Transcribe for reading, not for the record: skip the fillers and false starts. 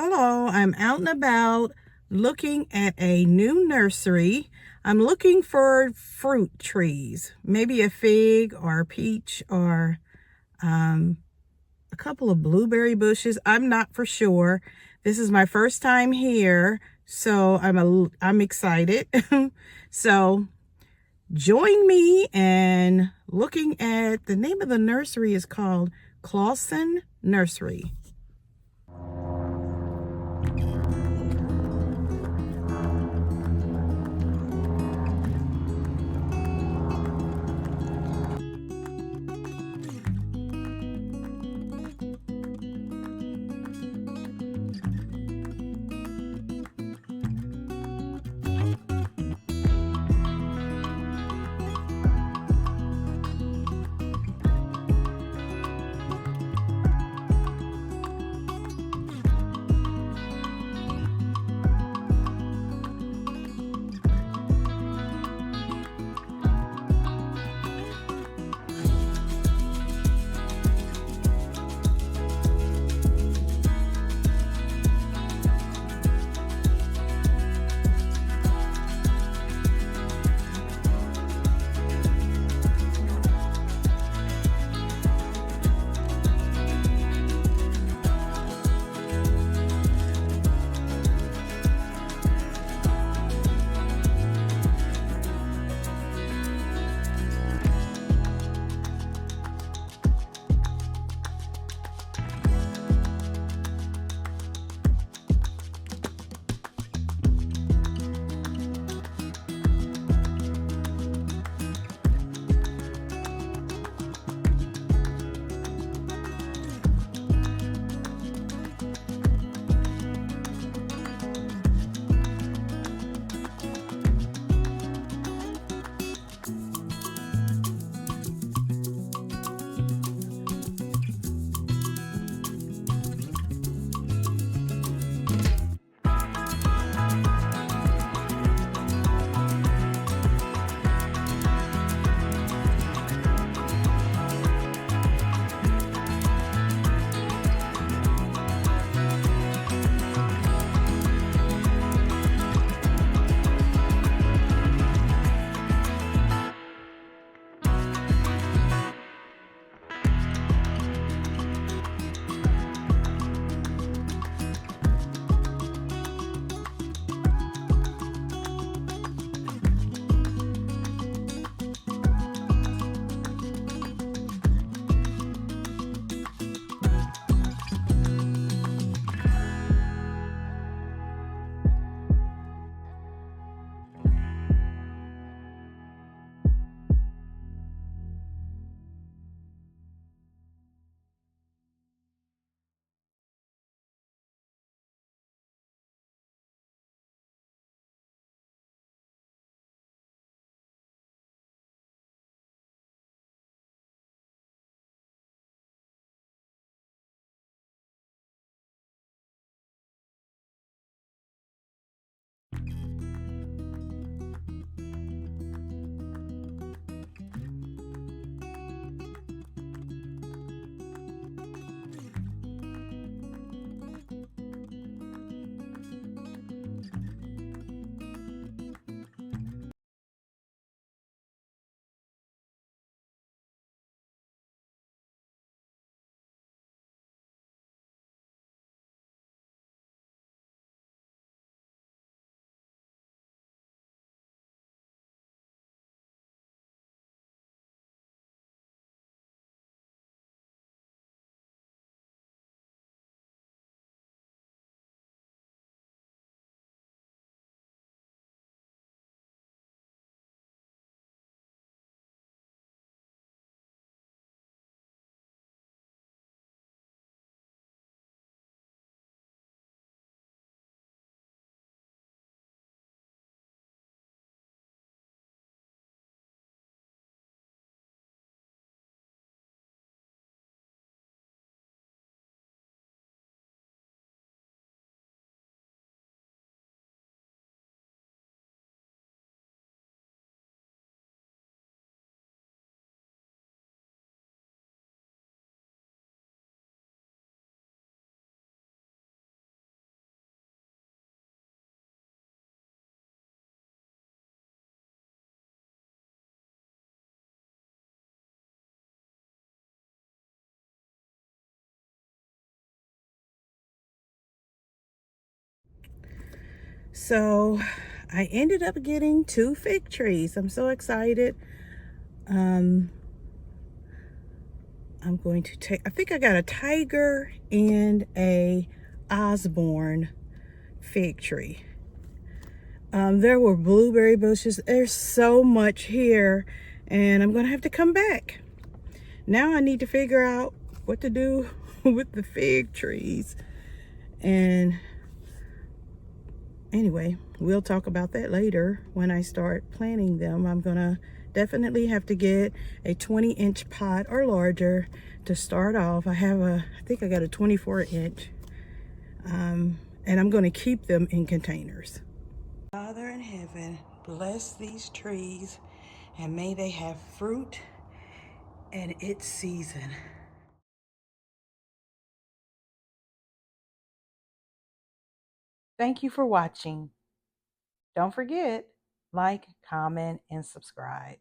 Hello, I'm out and about looking at a new nursery. I'm looking for fruit trees, maybe a fig or a peach or a couple of blueberry bushes. I'm not for sure. This is my first time here, so I'm excited. So join me and looking at the name of the nursery is called Clausen Nursery. So I ended up getting 2 fig trees. I'm so excited. I'm going to take, I think I got a tiger and a Osborne fig tree. There were blueberry bushes. There's so much here, and I'm gonna have to come back. Now I need to figure out what to do with the fig trees. And anyway, we'll talk about that later when I start planting them. I'm gonna definitely have to get a 20-inch pot or larger to start off. I think I got a 24-inch, and I'm gonna keep them in containers. Father in heaven, bless these trees and may they have fruit in its season. Thank you for watching. Don't forget, like, comment, and subscribe.